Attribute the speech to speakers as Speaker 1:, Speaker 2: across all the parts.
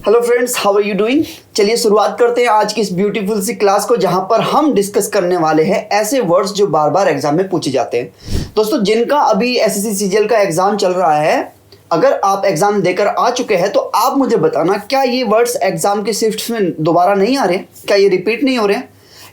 Speaker 1: Hello friends, how are you doing. चलिए शुरुआत करते हैं आज की इस ब्यूटीफुल सी क्लास को, जहां पर हम डिस्कस करने वाले हैं ऐसे वर्ड्स जो बार बार एग्जाम में पूछे जाते हैं। दोस्तों, जिनका अभी एसएससी सीजीएल का एग्जाम चल रहा है, अगर आप एग्जाम देकर आ चुके हैं तो आप मुझे बताना, क्या ये वर्ड्स एग्जाम के शिफ्ट्स में दोबारा नहीं आ रहे, क्या ये रिपीट नहीं हो रहे।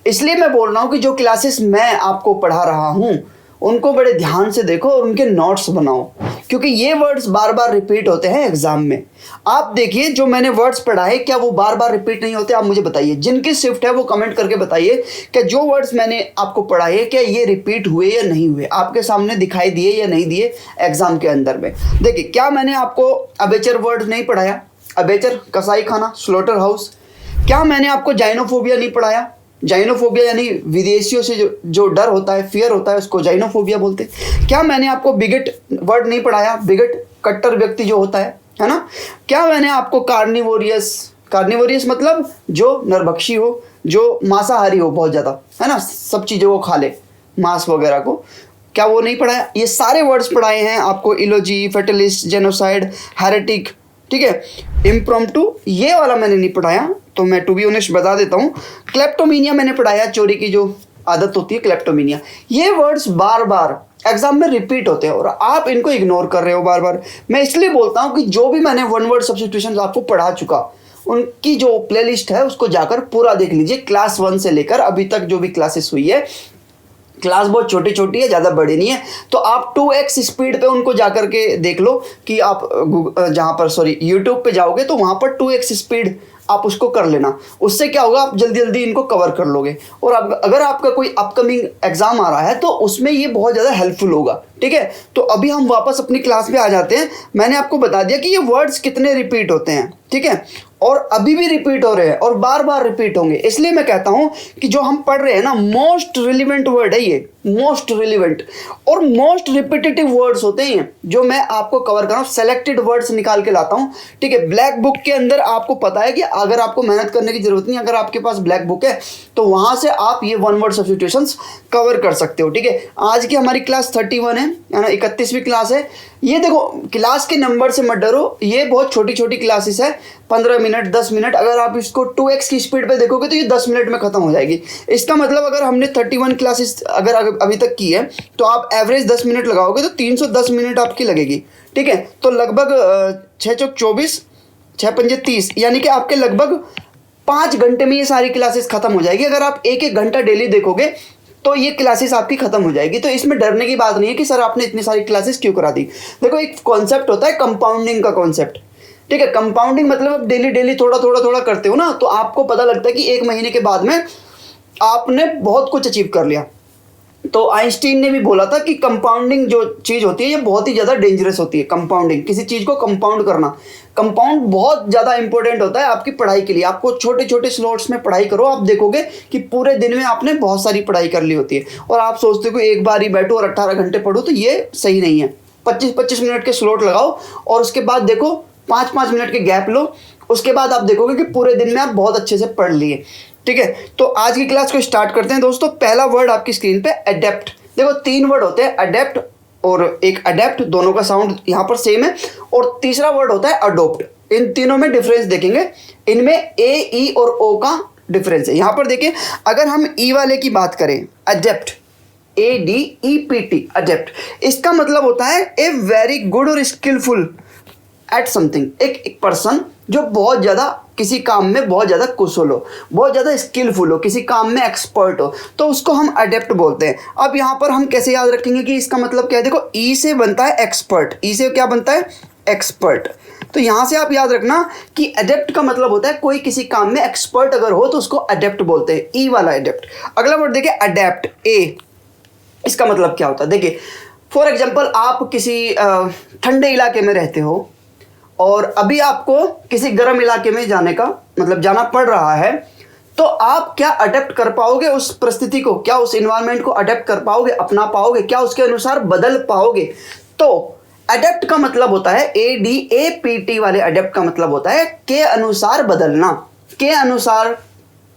Speaker 1: इसलिए मैं बोल रहा हूँ कि जो क्लासेस मैं आपको पढ़ा रहा हूँ उनको बड़े ध्यान से देखो और उनके नोट्स बनाओ, क्योंकि ये वर्ड्स बार बार रिपीट होते हैं एग्जाम में। आप देखिए, जो मैंने वर्ड्स पढ़ाए क्या वो बार बार रिपीट नहीं होते। आप मुझे बताइए, जिनकी शिफ्ट है वो कमेंट करके बताइए कि जो वर्ड्स मैंने आपको पढ़ाए क्या ये रिपीट हुए या नहीं हुए, आपके सामने दिखाई दिए या नहीं दिए एग्जाम के अंदर में। देखिए, क्या मैंने आपको अबेचर वर्ड नहीं पढ़ाया, अबेचर कसाई खाना, स्लॉटर हाउस। क्या मैंने आपको जाइनोफोबिया नहीं पढ़ाया, जाइनोफोबिया यानी विदेशियों से जो डर होता है, फियर होता है, उसको जाइनोफोबिया बोलते हैं। क्या मैंने आपको बिगट वर्ड नहीं पढ़ाया, बिगट कट्टर व्यक्ति जो होता है ना। क्या मैंने आपको कार्निवोरियस, कार्निवोरियस मतलब जो नरभक्षी हो, जो मांसाहारी हो बहुत ज़्यादा, है ना, सब चीज़ों को खा ले, मांस वगैरह को, क्या वो नहीं पढ़ाया। ये सारे वर्ड्स पढ़ाए हैं आपको, इलोजी, फेटलिस्ट, जेनोसाइड, हेरेटिक, ठीक है, इम्प्रॉम्प्टू, ये वाला मैंने नहीं पढ़ाया। तो मैं टू बी ऑनेस्ट बता देता हूँ, क्लेप्टोमीनिया मैंने पढ़ाया, चोरी की जो आदत होती है क्लेप्टोमीनिया। ये वर्ड्स बार बार एग्जाम में रिपीट होते हैं और आप इनको इग्नोर कर रहे हो बार बार। मैं इसलिए बोलता हूँ कि जो भी मैंने वन वर्ड सब्स्टिट्यूशन आपको पढ़ा चुका, उनकी जो प्लेलिस्ट है उसको जाकर पूरा देख लीजिए, क्लास 1 से लेकर अभी तक जो भी क्लासेस हुई है। क्लास बहुत छोटी छोटी है, ज़्यादा बड़ी नहीं है, तो आप 2x स्पीड पे उनको जाकर के देख लो कि आप जहाँ पर यूट्यूब पे जाओगे तो वहाँ पर 2x स्पीड आप उसको कर लेना। उससे क्या होगा, आप जल्दी जल्दी इनको कवर कर लोगे। और अगर आपका कोई अपकमिंग एग्जाम आ रहा है तो उसमें ये बहुत ज़्यादा हेल्पफुल होगा, ठीक है। तो अभी हम वापस अपनी क्लास पे आ जाते हैं। मैंने आपको बता दिया कि ये वर्ड्स कितने रिपीट होते हैं, ठीक है, और अभी भी रिपीट हो रहे हैं और बार बार रिपीट होंगे। इसलिए मैं कहता हूं कि जो हम पढ़ रहे हैं ना, मोस्ट रिलेवेंट वर्ड है ये, मोस्ट रिलेवेंट और मोस्ट रिपीटेटिव वर्ड्स होते हैं जो मैं आपको कवर कर रहा हूं। सेलेक्टेड वर्ड्स निकाल के लाता हूं, ठीक है। ब्लैक बुक के अंदर आपको पता है कि अगर आपको मेहनत करने की जरूरत नहीं, अगर आपके पास ब्लैक बुक है तो वहां से आप ये वन वर्ड सब्स्टिट्यूशंस कवर कर सकते हो, ठीक है। आज की हमारी क्लास 31 है ना, 31वीं क्लास है। ये देखो, क्लास के नंबर से मत डरो, ये बहुत छोटी छोटी क्लासेस है, 15 मिनट 10 मिनट। अगर आप इसको 2x की स्पीड पे देखोगे तो ये 10 मिनट में खत्म हो जाएगी। इसका मतलब अगर हमने 31 क्लासेस अगर अभी तक की है तो आप एवरेज 10 मिनट लगाओगे तो 310 मिनट आपकी लगेगी, ठीक है। तो लगभग 6 चौक 24, 6 पंजे 30, यानी कि आपके लगभग 5 घंटे में ये सारी क्लासेस खत्म हो जाएगी। अगर आप एक एक घंटा डेली देखोगे तो ये क्लासेस आपकी खत्म हो जाएगी। तो इसमें डरने की बात नहीं है कि सर आपने इतनी सारी क्लासेस क्यों करा दी। देखो, एक कॉन्सेप्ट होता है कंपाउंडिंग का कॉन्सेप्ट, ठीक है। कंपाउंडिंग मतलब आप डेली डेली थोड़ा थोड़ा थोड़ा करते हो ना, तो आपको पता लगता है कि 1 महीने के बाद में आपने बहुत कुछ अचीव कर लिया। तो आइंस्टीन ने भी बोला था कि कंपाउंडिंग जो चीज़ होती है ये बहुत ही ज़्यादा डेंजरस होती है। कंपाउंडिंग, किसी चीज़ को कंपाउंड करना, कंपाउंड बहुत ज़्यादा इंपॉर्टेंट होता है आपकी पढ़ाई के लिए। आपको छोटे छोटे स्लॉट्स में पढ़ाई करो, आप देखोगे कि पूरे दिन में आपने बहुत सारी पढ़ाई कर ली होती है। और आप सोचते हो कि एक बार ही बैठो और 18 घंटे पढ़ो, तो ये सही नहीं है। 25-25 मिनट के स्लॉट लगाओ और उसके बाद देखो 5-5 मिनट के गैप लो, उसके बाद आप देखोगे कि पूरे दिन में आप बहुत अच्छे से पढ़ लिए, ठीक है। तो आज की क्लास को स्टार्ट करते हैं दोस्तों। पहला वर्ड आपकी स्क्रीन पे अडेप्ट। देखो, 3 वर्ड होते हैं, अडेप्ट और एक अडेप्ट, दोनों का साउंड यहाँ पर सेम है। और तीसरा वर्ड होता है अडोप्ट। इन तीनों में डिफरेंस देखेंगे, इनमें ए, ई और ओ का डिफरेंस है। यहाँ पर देखिए, अगर हम ई वाले की बात करें, अडेप्ट, ADEPT, अडेप्ट, इसका मतलब होता है ए वेरी गुड और स्किलफुल एट समथिंग। एक पर्सन जो बहुत ज़्यादा किसी काम में बहुत ज़्यादा कुशल हो, बहुत ज़्यादा स्किलफुल हो, किसी काम में एक्सपर्ट हो, तो उसको हम अडेप्ट बोलते हैं। अब यहाँ पर हम कैसे याद रखेंगे कि इसका मतलब क्या है। देखो, ई से बनता है एक्सपर्ट, ई से क्या बनता है, एक्सपर्ट। तो यहाँ से आप याद रखना कि अडेप्ट का मतलब होता है कोई किसी काम में एक्सपर्ट अगर हो तो उसको अडेप्ट बोलते हैं, ई वाला अडेप्ट। अगला वर्ड देखिए, अडेप्ट, ए, इसका मतलब क्या होता है। देखिए, फॉर एग्जाम्पल आप किसी ठंडे इलाके में रहते हो और अभी आपको किसी गर्म इलाके में जाने का मतलब जाना पड़ रहा है, तो आप क्या अडेप्ट कर पाओगे उस परिस्थिति को, क्या उस इन्वायरमेंट को अडेप्ट कर पाओगे, अपना पाओगे, क्या उसके अनुसार बदल पाओगे। तो अडेप्ट का मतलब होता है, ADAPT वाले अडेप्ट का मतलब होता है के अनुसार बदलना, के अनुसार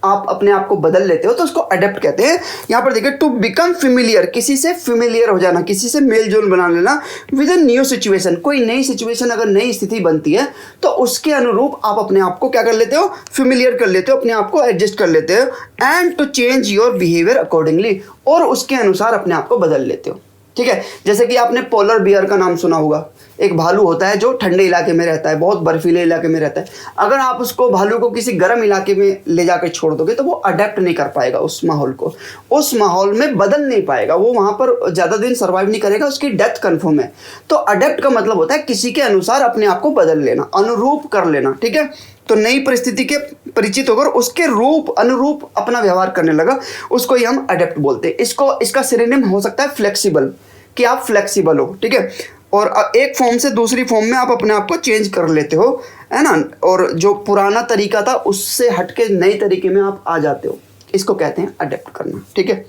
Speaker 1: आप अपने आप को बदल लेते हो तो उसको अडेप्ट कहते हैं। यहाँ पर देखिए टू बिकम फेमिलियर, किसी से फेमिलियर हो जाना, किसी से मेल जोल बना लेना विद अ न्यू सिचुएशन। कोई नई सिचुएशन, अगर नई स्थिति बनती है तो उसके अनुरूप आप अपने आप को क्या कर लेते हो, फेमिलियर कर लेते हो, अपने आप को एडजस्ट कर लेते हो। And to change your behaviour accordingly, और उसके अनुसार अपने आप को बदल लेते हो। ठीक है, जैसे कि आपने पोलर बियर का नाम सुना होगा, एक भालू होता है जो ठंडे इलाके में रहता है, बहुत बर्फीले इलाके में रहता है। अगर आप उसको भालू को किसी गर्म इलाके में ले जाकर छोड़ दोगे तो वो अडेप्ट नहीं कर पाएगा उस माहौल को, उस माहौल में बदल नहीं पाएगा, वो वहाँ पर ज़्यादा दिन सर्वाइव नहीं करेगा, उसकी डेथ कन्फर्म है। तो अडेप्ट का मतलब होता है किसी के अनुसार अपने आप को बदल लेना, अनुरूप कर लेना। ठीक है, तो नई परिस्थिति के परिचित होकर उसके रूप अनुरूप अपना व्यवहार करने लगा, उसको ही हम अडेप्ट बोलते हैं। इसका सिनोनिम हो सकता है फ्लेक्सिबल, कि आप फ्लेक्सिबल हो। ठीक है, और एक फॉर्म से दूसरी फॉर्म में आप अपने आप को चेंज कर लेते हो, है ना, और जो पुराना तरीका था उससे हटके नए तरीके में आप आ जाते हो, इसको कहते हैं अडेप्ट करना। ठीक है,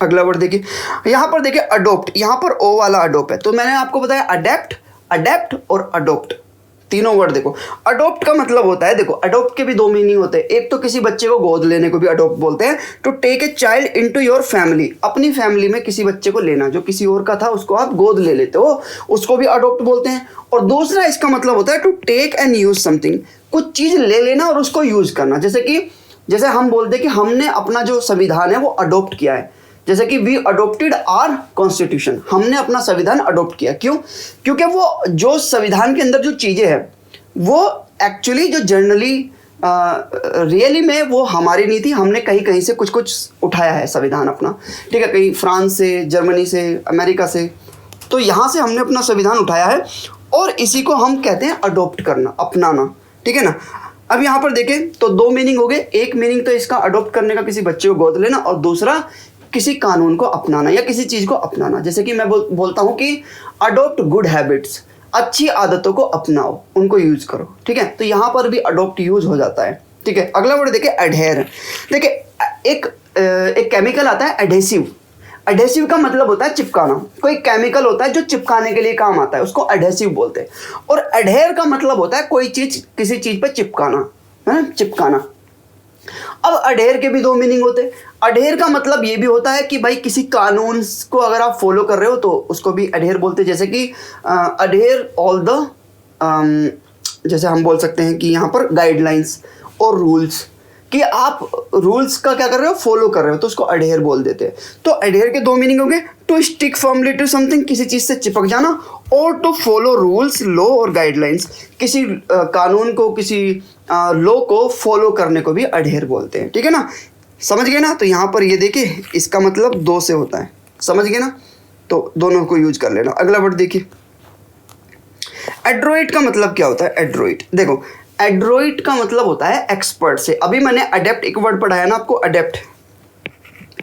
Speaker 1: अगला वर्ड देखिए, यहाँ पर देखिए अडोप्ट, यहाँ पर ओ वाला अडोप्ट है। तो मैंने आपको बताया अडेप्ट, अडेप्ट और अडोप्ट, तीनों वर्ड देखो। अडोप्ट का मतलब होता है, देखो अडोप्ट के भी दो मीनिंग होते हैं। एक तो किसी बच्चे को गोद लेने को भी अडोप्ट बोलते हैं, to take a child into your family, अपनी फैमिली में किसी बच्चे को लेना, जो किसी और का था उसको आप गोद ले लेते हो, उसको भी अडोप्ट बोलते हैं। और दूसरा इसका मतलब होता है to take and use something, कुछ चीज ले लेना और उसको यूज करना। जैसे हम बोलते हैं कि हमने अपना जो संविधान है वो अडोप्ट किया है, जैसे कि वी अडोप्टेड आवर कॉन्स्टिट्यूशन, हमने अपना संविधान अडोप्ट किया। क्यों? क्योंकि वो जो संविधान के अंदर जो चीज़ें हैं वो एक्चुअली जो जनरली रियली में वो हमारी नहीं थी, हमने कहीं कहीं से कुछ कुछ उठाया है संविधान अपना। ठीक है, कहीं फ्रांस से, जर्मनी से, अमेरिका से, तो यहाँ से हमने अपना संविधान उठाया है और इसी को हम कहते हैं अडोप्ट करना, अपनाना। ठीक है ना। अब यहाँ पर देखें तो दो मीनिंग हो गए, एक मीनिंग तो इसका अडोप्ट करने का किसी बच्चे को गोद लेना, और दूसरा किसी कानून को अपनाना या किसी चीज़ को अपनाना। जैसे कि मैं बोलता हूँ कि अडोप्ट गुड हैबिट्स, अच्छी आदतों को अपनाओ, उनको यूज करो। ठीक है, तो यहाँ पर भी अडोप्ट यूज हो जाता है। ठीक है, अगला वर्ड देखिए एडहेर। देखिए एक केमिकल आता है एडहेसिव, एडहेसिव का मतलब होता है चिपकाना। कोई केमिकल होता है जो चिपकाने के लिए काम आता है, उसको एडहेसिव बोलते हैं। और एडहेर का मतलब होता है कोई चीज किसी चीज पर चिपकाना, है ना, चिपकाना। अब अडेयर के भी दो मीनिंग होते हैं। अडेयर का मतलब ये भी होता है कि भाई किसी कानून को अगर आप फॉलो कर रहे हो तो उसको भी अडेयर बोलते हैं। जैसे कि अडेयर ऑल द, जैसे हम बोल सकते हैं कि यहाँ पर गाइडलाइंस और रूल्स, कि आप रूल्स का क्या कर रहे हो, फॉलो कर रहे हो, तो उसको अडेयर बोल देते हैं। तो अडेयर के दो मीनिंग हो गए, to stick firmly to something, किसी चीज़ से चिपक जाना, और टू फॉलो रूल्स, लॉ और गाइडलाइंस, किसी कानून को, किसी लॉ को फॉलो करने को भी अडेयर बोलते हैं। ठीक है ना, समझ गए ना। तो यहाँ पर ये देखिए इसका मतलब दो से होता है, समझ गए ना, तो दोनों को यूज कर लेना। अगला वर्ड देखिए एड्रोइट का मतलब क्या होता है। एड्रोइट देखो, एड्रोइट का मतलब होता है एक्सपर्ट से। अभी मैंने अडेप्ट एक वर्ड पढ़ाया ना आपको, अडेप्ट,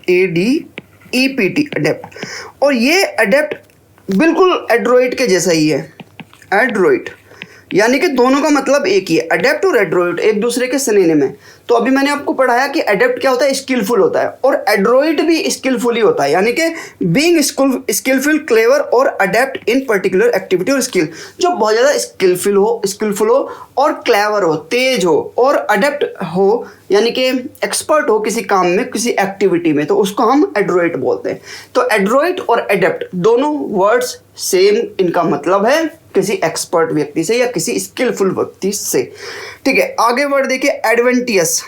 Speaker 1: ADEPT, अडेप्ट, और ये अडेप्ट बिल्कुल एड्रोइट के जैसा ही है। एड्रोइट यानी कि दोनों का मतलब एक ही है, अडेप्ट और एड्रोइट एक दूसरे के सिनोनिम है। तो अभी मैंने आपको पढ़ाया कि अडेप्ट क्या होता है, स्किलफुल होता है, और एड्रोइट भी स्किलफुल ही होता है, यानी कि बीइंग स्किलफुल, क्लेवर और अडेप्ट इन पर्टिकुलर एक्टिविटी और स्किल, जो बहुत ज़्यादा स्किलफुल हो और क्लेवर हो, तेज हो, और अडेप्ट हो यानी कि एक्सपर्ट हो किसी काम में, किसी एक्टिविटी में, तो उसको हम एड्रोइट बोलते हैं। तो एड्रोइट और एडेप्ट दोनों वर्ड्स सेम, इनका मतलब है किसी एक्सपर्ट व्यक्ति से या किसी स्किलफुल व्यक्ति से। ठीक है, आगे वर्ड देखिए एडवेंटिटियस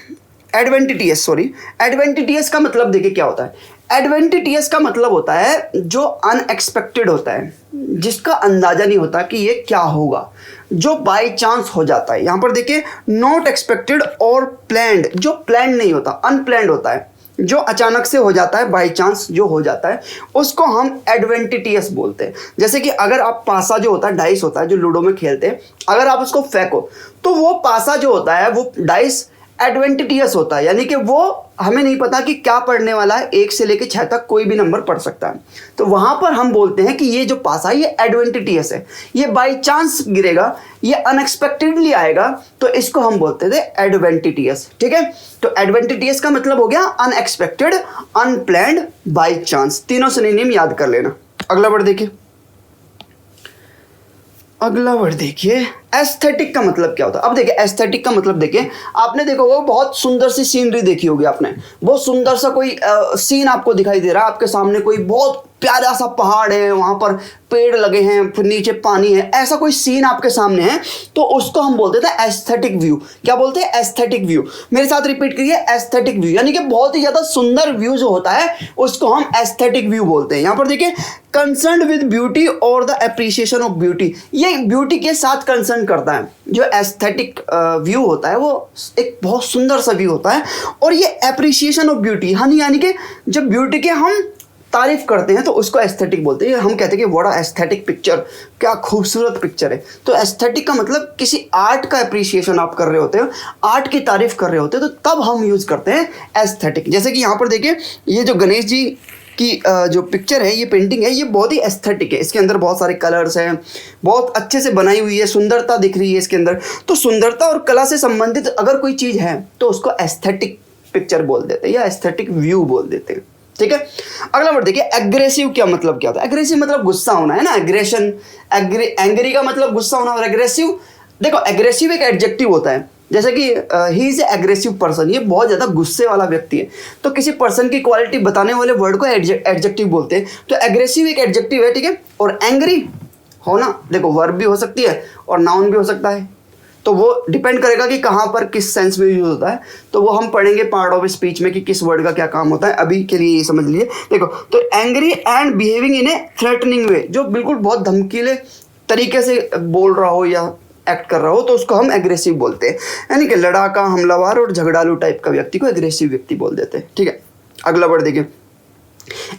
Speaker 1: का मतलब देखिए क्या होता है। एडवेंटिटियस का मतलब होता है जो अनएक्सपेक्टेड होता है, जिसका अंदाजा नहीं होता कि ये क्या होगा, जो बाय चांस हो जाता है। यहां पर देखिए नॉट एक्सपेक्टेड और प्लान्ड, जो प्लान नहीं होता, अनप्लान्ड होता है, जो अचानक से हो जाता है, बाय चांस जो हो जाता है, उसको हम एडवेंटिटियस बोलते हैं। जैसे कि अगर आप पासा जो होता है, डाइस होता है जो लूडो में खेलते हैं, अगर आप उसको फेंको तो वो पासा जो होता है, वो डाइस एडवेंटिटियस होता है, यानी कि वो हमें नहीं पता कि क्या पढ़ने वाला है, 1 से लेकर 6 तक कोई भी नंबर पढ़ सकता है। तो वहां पर हम बोलते हैं कि ये जो पासा है ये एडवेंटिटियस है, ये बाय चांस गिरेगा, ये अनएक्सपेक्टेडली आएगा, तो इसको हम बोलते थे एडवेंटिटियस। ठीक है, तो एडवेंटिटियस का मतलब हो गया अनएक्सपेक्टेड, अनप्लैन्ड, बाय चांस। तीनों सिनोनिम याद कर लेना। अगला वर्ड देखिए एस्थेटिक का मतलब क्या होता है? अब देखिए एस्थेटिक का मतलब देखिए, आपने देखा होगा बहुत सुंदर सी सीनरी देखी होगी आपने, बहुत सुंदर सा कोई सीन आपको दिखाई दे रहा है, आपके सामने कोई बहुत प्यारा सा पहाड़ है, वहां पर पेड़ लगे हैं, फिर नीचे पानी है, ऐसा कोई सीन आपके सामने है, तो उसको हम बोलते थे एस्थेटिक व्यू। क्या बोलते हैं? Aesthetic view. मेरे साथ रिपीट करिए, एस्थेटिक व्यू। यानी कि बहुत ही ज्यादा सुंदर व्यू जो होता है उसको हम एस्थेटिक व्यू बोलते हैं। यहां पर देखिए, कंसर्न विद ब्यूटी और द एप्रिसिएशन ऑफ ब्यूटी, ये ब्यूटी के साथ कंसर्न करता है। जो एस्थेटिक व्यू होता है वो एक बहुत सुंदर सा व्यू होता है, और ये एप्रिसिएशन ऑफ ब्यूटी यानी कि जब ब्यूटी के हम तारीफ करते हैं तो उसको एस्थेटिक बोलते हैं। हम कहते हैं कि व्हाट अ एस्थेटिक पिक्चर, क्या खूबसूरत पिक्चर है। तो एस्थेटिक का मतलब किसी आर्ट का एप्रिसिएशन आप कर रहे होते हो, आर्ट की तारीफ कर रहे होते हो, तो तब हम यूज करते हैं एस्थेटिक। जैसे कि यहाँ पर देखिए, ये जो गणेश जी की जो पिक्चर है, ये पेंटिंग है, ये बहुत ही एस्थेटिक है। इसके अंदर बहुत सारे कलर्स हैं, बहुत अच्छे से बनाई हुई है, सुंदरता दिख रही है इसके अंदर। तो सुंदरता और कला से संबंधित अगर कोई चीज़ है तो उसको एस्थेटिक पिक्चर बोल देते हैं या एस्थेटिक व्यू बोल देते हैं। ठीक है, अगला वर्ड देखिए, एग्रेसिव क्या मतलब क्या होता है? एग्रेसिव मतलब गुस्सा होना है ना, एग्रेशन। एंग्री का मतलब गुस्सा होना, और एग्रेसिव, देखो एग्रेसिव एक एडजेक्टिव होता है। जैसे कि ही इज एग्रेसिव पर्सन, ये बहुत ज़्यादा गुस्से वाला व्यक्ति है। तो किसी पर्सन की क्वालिटी बताने वाले वर्ड को एडजेक्टिव बोलते हैं। तो एग्रेसिव एक एडजेक्टिव है, ठीक है। और एंग्री होना, देखो वर्ब भी हो सकती है और नाउन भी हो सकता है। तो वो डिपेंड करेगा कि कहाँ पर किस सेंस में यूज होता है। तो वो हम पढ़ेंगे पार्ट ऑफ स्पीच में कि किस वर्ड का क्या काम होता है। अभी के लिए ये समझ लीजिए। देखो, तो angry and behaving in a threatening way, जो बिल्कुल बहुत धमकीले तरीके से बोल रहा हो या एक्ट कर रहा हो, तो उसको हम एग्रेसिव बोलते हैं। यानी कि लड़ाका, हमलावर और झगड़ालू टाइप का व्यक्ति को एग्रेसिव व्यक्ति बोल देते हैं। ठीक है, अगला वर्ड देखिए,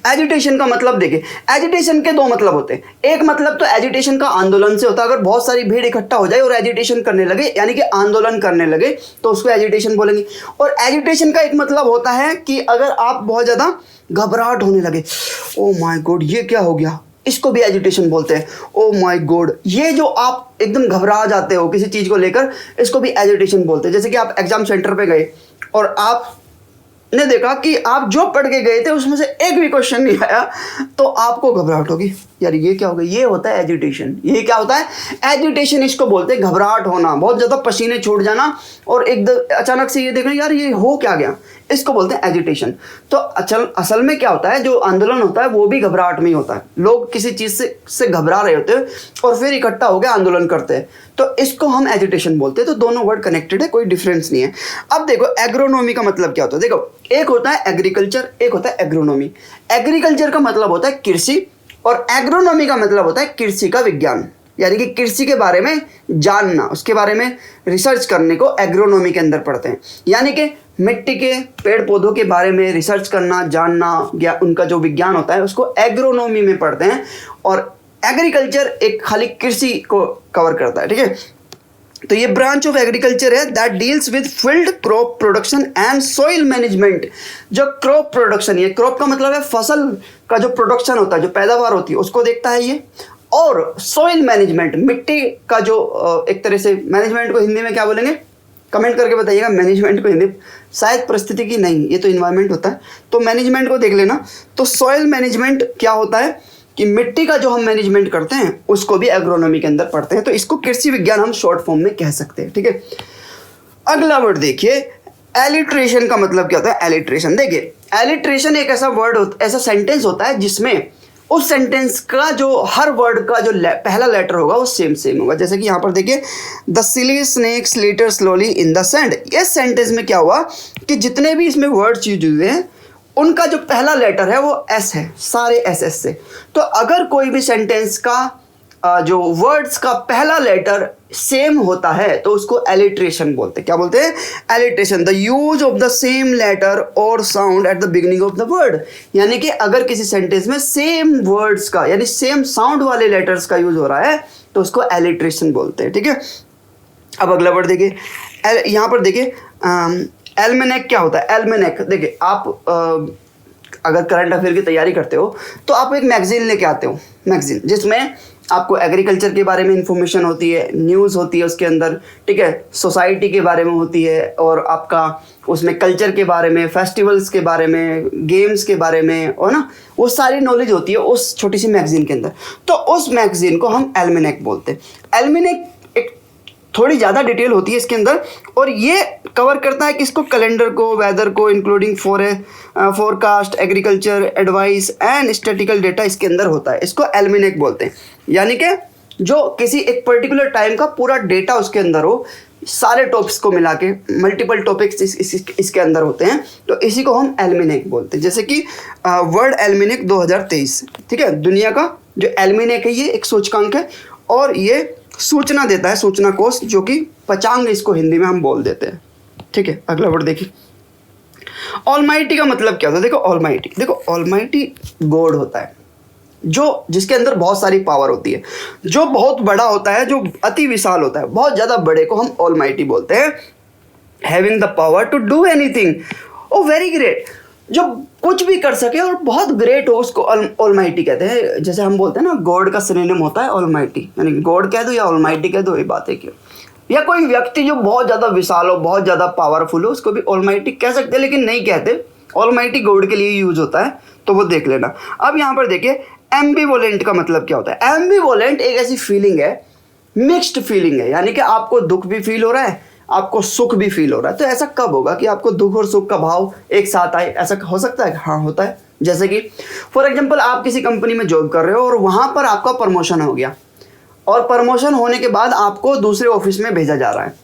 Speaker 1: एजिटेशन का मतलब देखिए, एजिटेशन के दो मतलब होते हैं। एक मतलब तो एजिटेशन का आंदोलन से होता है, अगर बहुत सारी भीड़ इकट्ठा हो जाए और एजिटेशन करने लगे, यानी कि आंदोलन करने लगे, तो उसको एजिटेशन बोलेंगे। और एजिटेशन का एक मतलब होता है कि अगर आप बहुत ज़्यादा घबराहट होने लगे, ओ माय गॉड ये क्या हो गया, इसको भी एजिटेशन बोलते हैं। ओ माय गॉड, ये जो आप एकदम घबरा जाते हो किसी चीज़ को लेकर, इसको भी एजिटेशन बोलते हैं। जैसे कि आप एग्जाम सेंटर पे गए और आप ने देखा कि आप जो पढ़ के गए थे उसमें से एक भी क्वेश्चन नहीं आया, तो आपको घबराहट होगी, यार ये क्या हो गया। ये होता है एजिटेशन। ये क्या होता है? एजिटेशन इसको बोलते हैं, घबराहट होना, बहुत ज़्यादा पसीने छूट जाना, और एकदम अचानक से ये देखना यार ये हो क्या गया, इसको बोलते हैं एजिटेशन। तो असल में क्या होता है, जो आंदोलन होता है वो भी घबराहट में ही होता है। लोग किसी चीज़ से घबरा रहे होते हैं और फिर इकट्ठा होकर आंदोलन करते हैं, तो इसको हम एजिटेशन बोलते हैं। तो दोनों वर्ड कनेक्टेड है, कोई डिफरेंस नहीं है। अब देखो, एग्रोनॉमी का मतलब क्या होता है? देखो, एक होता है एग्रीकल्चर, एक होता है एग्रोनॉमी। एग्रीकल्चर का मतलब होता है कृषि, और एग्रोनॉमी का मतलब होता है कृषि का विज्ञान, यानी कि कृषि के बारे में जानना, उसके बारे में रिसर्च करने को एग्रोनॉमी के अंदर पढ़ते हैं। यानी कि मिट्टी के, पेड़ पौधों के बारे में रिसर्च करना, जानना, या उनका जो विज्ञान होता है उसको एग्रोनॉमी में पढ़ते हैं। और एग्रीकल्चर एक खाली कृषि को कवर करता है। ठीक है, तो ये ब्रांच ऑफ एग्रीकल्चर है that deals with field crop production and soil management. जो क्रॉप प्रोडक्शन, ये क्रॉप का मतलब है फसल का जो प्रोडक्शन होता है, जो पैदावार होती है, उसको देखता है ये। और सॉइल मैनेजमेंट, मिट्टी का जो एक तरह से, मैनेजमेंट को हिंदी में क्या बोलेंगे, कमेंट करके बताइएगा। मैनेजमेंट को हिंदी शायद परिस्थितिकी नहीं, ये तो इन्वायरमेंट होता है, तो मैनेजमेंट को देख लेना। तो सॉइल मैनेजमेंट क्या होता है कि मिट्टी का जो हम मैनेजमेंट करते हैं उसको भी एग्रोनॉमी के अंदर पढ़ते हैं। तो इसको कृषि विज्ञान हम शॉर्ट फॉर्म में कह सकते हैं। ठीक है, अगला वर्ड देखिए, एलिट्रेशन का मतलब क्या होता है? एलिट्रेशन, देखिए एलिट्रेशन एक ऐसा वर्ड ऐसा सेंटेंस होता है जिसमें उस सेंटेंस का जो हर वर्ड का जो पहला लेटर होगा वो सेम होगा। जैसे कि यहाँ पर देखिए, the silly snakes slither slowly in the sand. इस सेंटेंस में क्या हुआ कि जितने भी इसमें वर्ड्स यूज हुए हैं उनका जो पहला लेटर है वो एस है, सारे एस से। तो अगर कोई भी सेंटेंस का जो वर्ड्स का पहला लेटर सेम होता है तो उसको एलिट्रेशन बोलते हैं। क्या बोलते हैं? Alliteration, the use of the same letter और sound at the beginning of the word. यानी कि अगर किसी सेंटेंस में सेम वर्ड्स का, यानी सेम साउंड वाले लेटर्स का यूज हो रहा है तो उसको एलिट्रेशन बोलते हैं। ठीक है, अब अगला वर्ड देखिए, यहाँ पर देखिए, एल्मेनेक क्या होता है? एल्मेनेक, देखिए आप अगर करंट अफेयर की तैयारी करते हो तो आप एक मैगजीन लेके आते हो, मैगजीन जिसमें आपको एग्रीकल्चर के बारे में इंफॉर्मेशन होती है, न्यूज़ होती है उसके अंदर, ठीक है, सोसाइटी के बारे में होती है, और आपका उसमें कल्चर के बारे में, फेस्टिवल्स के बारे में, गेम्स के बारे में, और ना वो सारी नॉलेज होती है उस छोटी सी मैगजीन के अंदर। तो उस मैगजीन को हम एल्मेनेक बोलते हैं। एल्मेनेक एक थोड़ी ज़्यादा डिटेल होती है इसके अंदर, और ये कवर करता है किसको, कैलेंडर को, वेदर को, including forecast, agriculture, advice and statistical data इसके अंदर होता है। इसको एल्मेनेक बोलते हैं, यानी कि जो किसी एक पर्टिकुलर टाइम का पूरा डेटा उसके अंदर हो, सारे टॉपिक्स को मिला के, मल्टीपल टॉपिक्स इसके अंदर होते हैं, तो इसी को हम एल्मेनेक बोलते हैं। जैसे कि वर्ल्ड एल्मेनेक 2023, ठीक है, दुनिया का जो एल्मेनेक है ये एक सूचकांक है, और ये सूचना देता है, सूचना कोश, जो कि पंचांग इसको हिंदी में हम बोल देते हैं, ठीक है। अगला वर्ड देखिए, ऑलमाइटी का मतलब क्या होता है। देखो ऑलमाइटी गॉड होता है, जो जिसके अंदर बहुत सारी पावर होती है, जो बहुत बड़ा होता है, जो अति विशाल होता है, बहुत ज़्यादा बड़े को हम ऑलमाइटी बोलते हैं। Having the power to do anything, oh very great, जो कुछ भी कर सके और बहुत ग्रेट हो, उसको ऑलमाइटी कहते हैं। जैसे हम बोलते हैं ना, गॉड का सिनोनिम होता है ऑलमाइटी, यानी गॉड कह दो या ऑलमाइटी कह दो, ये बात है। क्यों, या कोई व्यक्ति जो बहुत ज़्यादा विशाल हो, बहुत ज़्यादा पावरफुल हो, उसको भी ऑलमाइटी कह सकते हैं, लेकिन नहीं कहते। ऑलमाइटी गॉड के लिए यूज होता है, तो वो देख लेना। अब यहाँ पर देखिए, एम्बिवोलेंट का मतलब क्या होता है। एम्बिवोलेंट एक ऐसी फीलिंग है, मिक्स्ड फीलिंग है, यानी कि आपको दुख भी फील हो रहा है, आपको सुख भी फील हो रहा है। तो ऐसा कब होगा कि आपको दुख और सुख का भाव एक साथ आए, ऐसा हो सकता है? हाँ, होता है। जैसे कि फॉर एग्जांपल, आप किसी कंपनी में जॉब कर रहे हो और वहाँ पर आपका प्रमोशन हो गया, और प्रमोशन होने के बाद आपको दूसरे ऑफिस में भेजा जा रहा है।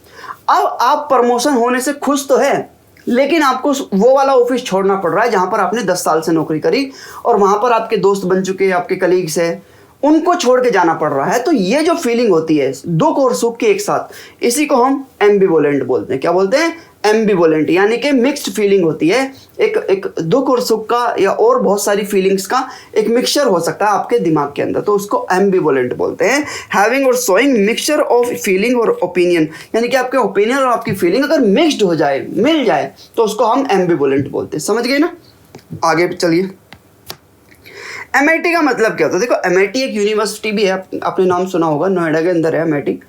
Speaker 1: अब आप प्रमोशन होने से खुश तो है, लेकिन आपको वो वाला ऑफिस छोड़ना पड़ रहा है जहाँ पर आपने 10 साल से नौकरी करी, और वहाँ पर आपके दोस्त बन चुके हैं, आपके कलीग्स हैं, उनको छोड़ के जाना पड़ रहा है। तो ये जो फीलिंग होती है दुख और सुख के एक साथ, इसी को हम एम्बिवोलेंट बोलते हैं। क्या बोलते हैं? एम्बिवोलेंट, यानी कि मिक्स्ड फीलिंग होती है, एक दुख और सुख का या और बहुत सारी फीलिंग्स का एक मिक्सचर हो सकता है आपके दिमाग के अंदर, तो उसको एम्बिवोलेंट बोलते हैं। हैविंग और शोइंग मिक्सचर ऑफ फीलिंग और ओपिनियन, यानी कि आपके ओपिनियन और आपकी फीलिंग अगर मिक्सड हो जाए, मिल जाए, तो उसको हम एम्बिवोलेंट बोलते हैं। समझ गए ना? आगे चलिए, एमआईटी का मतलब क्या होता है। देखो, एमआईटी एक यूनिवर्सिटी भी है, आपने नाम सुना होगा, नोएडा के अंदर है एमआईटी।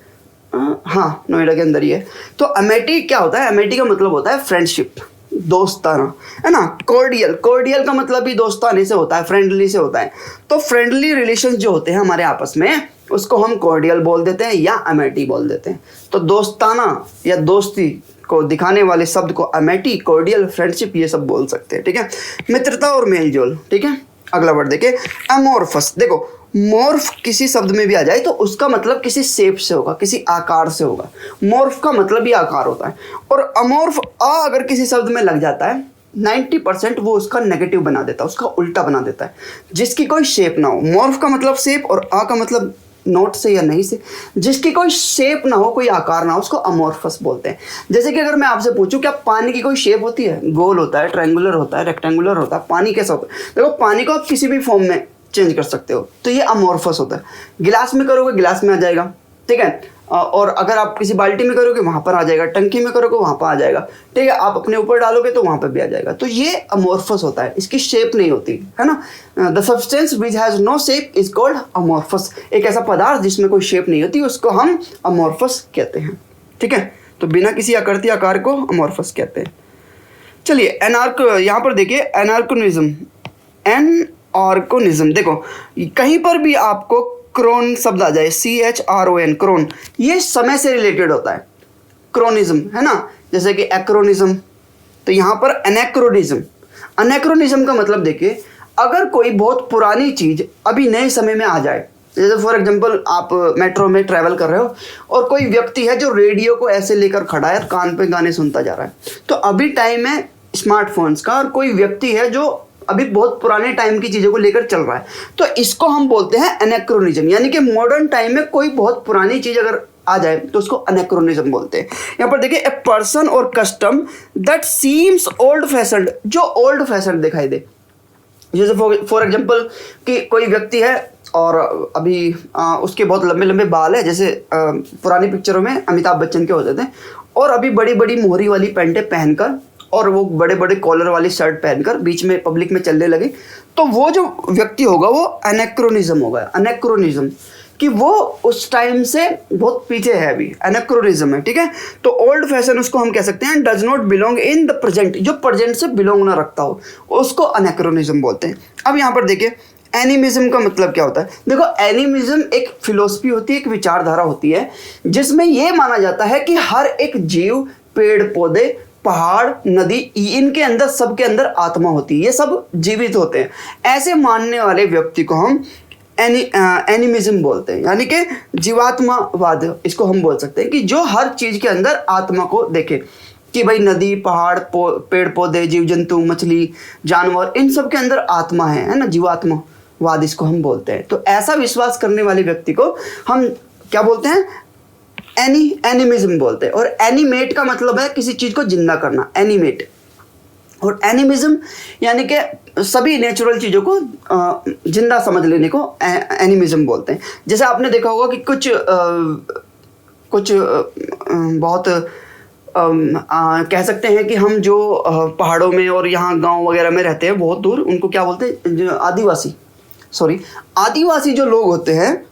Speaker 1: हाँ, नोएडा के अंदर ही है। तो एमआईटी क्या होता है? एमआईटी का मतलब होता है फ्रेंडशिप, दोस्ताना, है ना। कॉर्डियल का मतलब भी दोस्ताने से होता है, फ्रेंडली से होता है। तो फ्रेंडली रिलेशन जो होते हैं हमारे आपस में, उसको हम कॉर्डियल बोल देते हैं या एमआईटी बोल देते हैं। तो दोस्ताना या दोस्ती को दिखाने वाले शब्द को एमआईटी, कॉर्डियल, फ्रेंडशिप, ये सब बोल सकते हैं, ठीक है। मित्रता और मेलजोल, ठीक है। अगला वर्ड देखिए, अमोर्फस। देखो, मोर्फ किसी शब्द में भी आ जाए तो उसका मतलब किसी शेप से होगा, किसी आकार से होगा। मोर्फ का मतलब ही आकार होता है। और अमोर्फ अगर किसी शब्द में लग जाता है, 90% वो उसका नेगेटिव बना देता है, उसका उल्टा बना देता है, जिसकी कोई शेप ना हो। मोर्फ का मतलब शेप, और आ का मतलब नोट से या नहीं से, जिसकी कोई शेप ना हो, कोई आकार ना हो, उसको अमोर्फस बोलते हैं। जैसे कि अगर मैं आपसे पूछूं, क्या पानी की कोई शेप होती है? गोल होता है, ट्रायंगुलर होता है, रेक्टेंगुलर होता है। पानी कैसा होता है? देखो, पानी को आप किसी भी फॉर्म में चेंज कर सकते हो, तो ये अमोर्फस होता है। गिलास में करोगे, गिलास में आ जाएगा, ठीक है। और अगर आप किसी बाल्टी में करोगे, वहाँ पर आ जाएगा। टंकी में करोगे, वहाँ पर आ जाएगा, ठीक है। आप अपने ऊपर डालोगे तो वहाँ पर भी आ जाएगा। तो ये अमोर्फस होता है, इसकी शेप नहीं होती है ना। The substance which has no shape is called amorphous. एक ऐसा पदार्थ जिसमें कोई शेप नहीं होती, उसको हम अमोर्फस कहते हैं, ठीक है। तो बिना किसी आकृति आकार को अमोर्फस कहते हैं। चलिए, यहाँ पर देखिए, एनार्कोनिज्म, एनआर्कोनिज्म। देखो, कहीं पर भी आपको क्रोन शब्द आ जाए, CHRON, क्रोन, ये समय से रिलेटेड होता है। क्रोनिज्म, है ना, जैसे कि एक्रोनिज्म। तो यहाँ पर अनैक्रोनिज्म। अनैक्रोनिज्म का मतलब देखिए, अगर कोई बहुत पुरानी चीज अभी नए समय में आ जाए, जैसे फॉर एग्जांपल आप मेट्रो में ट्रैवल कर रहे हो और कोई व्यक्ति है जो रेडियो को ऐसे लेकर खड़ा है और कान पे गाने सुनता जा रहा है, तो अभी टाइम है स्मार्टफोन्स का, और कोई व्यक्ति है जो अभी बहुत पुराने टाइम की चीज़ों को लेकर चल रहा है, तो इसको हम बोलते हैं एनेक्रोनिज्म। यानी कि मॉडर्न टाइम में कोई बहुत पुरानी चीज़ अगर आ जाए तो उसको अनेक्रोनिज्म बोलते हैं। यहाँ पर देखिए, ए पर्सन और custom that seems old fashioned, जो ओल्ड फैशन दिखाई दे। जैसे फॉर एग्जांपल कि कोई व्यक्ति है और अभी उसके बहुत लंबे लंबे बाल है, जैसे पुरानी पिक्चरों में अमिताभ बच्चन के होते थे, और अभी बड़ी बड़ी मोहरी वाली पैंटें पहनकर और वो बड़े बड़े कॉलर वाली शर्ट पहनकर बीच में पब्लिक में चलने लगे, तो वो जो व्यक्ति होगा वो अनेक्रोनिज्म होगा। अनेक्रोनिज्म कि वो उस टाइम से बहुत पीछे है, अभी अनेक्रोनिज्म है, ठीक है। तो ओल्ड फैशन उसको हम कह सकते हैं, does not belong in the present, जो प्रेजेंट से बिलोंग ना रखता हो, उसको अनेक्रोनिज्म बोलते हैं। अब यहाँ पर देखिए, एनिमिज्म का मतलब क्या होता है? देखो, एनिमिज्म एक फिलोसफी होती है, एक विचारधारा होती है जिसमें यह माना जाता है कि हर एक जीव, पेड़ पौधे, पहाड़, नदी, इनके अंदर, सबके अंदर आत्मा होती है, ये सब जीवित होते हैं। ऐसे मानने वाले व्यक्ति को हम एनिमिज्म बोलते हैं, यानी कि जीवात्मावाद इसको हम बोल सकते हैं, कि जो हर चीज के अंदर आत्मा को देखे, कि भाई नदी, पहाड़, पेड़ पौधे, जीव जंतु, मछली, जानवर, इन सब के अंदर आत्मा है ना, जीवात्मावाद इसको हम बोलते हैं। तो ऐसा विश्वास करने वाले व्यक्ति को हम क्या बोलते हैं? एनिमिज्म बोलते हैं। और एनिमेट का मतलब है किसी चीज को जिंदा करना, एनिमेट। और एनिमिज्म यानी कि सभी नेचुरल चीज़ों को जिंदा समझ लेने को एनिमिज्म बोलते हैं। जैसे आपने देखा होगा कि कुछ बहुत कह सकते हैं कि हम जो पहाड़ों में और यहाँ गांव वगैरह में रहते हैं बहुत दूर, उनको क्या बोलते हैं? जो आदिवासी जो लोग होते हैं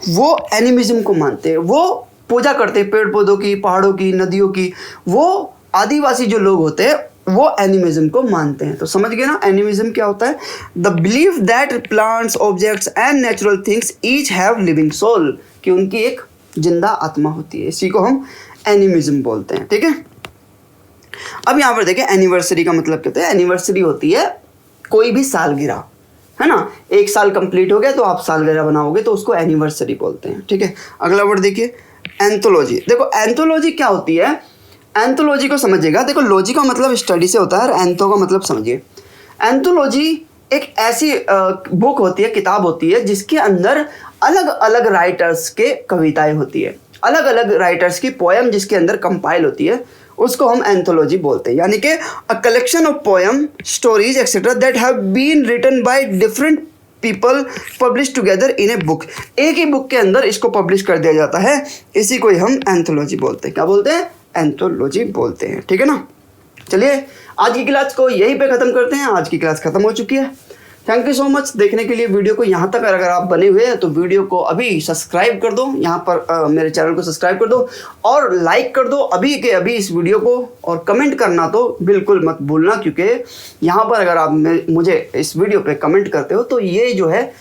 Speaker 1: वो एनिमिज्म को मानते हैं, वो पूजा करते हैं पेड़ पौधों की, पहाड़ों की, नदियों की। वो आदिवासी जो लोग होते हैं वो एनिमिज्म को मानते हैं। तो समझ गए ना एनिमिज्म क्या होता है? The believe that plants, objects and natural things each have living soul, कि उनकी एक जिंदा आत्मा होती है। इसी को हम एनिमिज्म बोलते हैं। ठीक है, अब यहाँ पर देखिए एनिवर्सरी का मतलब क्या होता है? एनिवर्सरी होती है कोई भी सालगिरह, है ना। एक साल कंप्लीट हो गया तो आप सालगिरह बनाओगे तो उसको एनिवर्सरी बोलते हैं। ठीक है, अगला वर्ड देखिए एंथोलॉजी। देखो एंथोलॉजी क्या होती है? एंथोलॉजी को समझिएगा। देखो लॉजी का मतलब स्टडी से होता है और एंथो का मतलब समझिए। एंथोलॉजी एक ऐसी बुक होती है, किताब होती है जिसके अंदर अलग अलग राइटर्स के कविताएं होती है, अलग अलग राइटर्स की पोएम जिसके अंदर कंपाइल होती है, उसको हम एंथोलॉजी बोलते हैं। यानी कि a collection of poem, stories etcetera that have been written by different people publish together in a book. एक ही बुक के अंदर इसको पब्लिश कर दिया जाता है, इसी को ही हम एंथोलॉजी बोलते हैं। क्या बोलते हैं? एंथोलॉजी बोलते हैं। ठीक है ना। चलिए आज की क्लास को यहीं पे ख़त्म करते हैं। आज की क्लास ख़त्म हो चुकी है। थैंक यू सो मच देखने के लिए वीडियो को। यहाँ तक अगर आप बने हुए हैं तो वीडियो को अभी सब्सक्राइब कर दो, यहाँ पर मेरे चैनल को सब्सक्राइब कर दो और लाइक कर दो अभी के अभी इस वीडियो को। और कमेंट करना तो बिल्कुल मत भूलना, क्योंकि यहाँ पर अगर आप मुझे इस वीडियो पे कमेंट करते हो तो ये जो है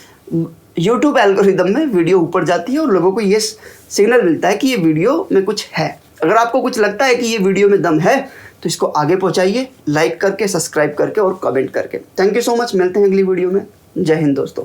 Speaker 1: यूट्यूब एल्गोरिदम में वीडियो ऊपर जाती है और लोगों को ये सिग्नल मिलता है कि ये वीडियो में कुछ है। अगर आपको कुछ लगता है कि ये वीडियो में दम है तो इसको आगे पहुंचाइए, लाइक करके, सब्सक्राइब करके और कमेंट करके। Thank you so much. मिलते हैं अगली वीडियो में। जय हिंद दोस्तों।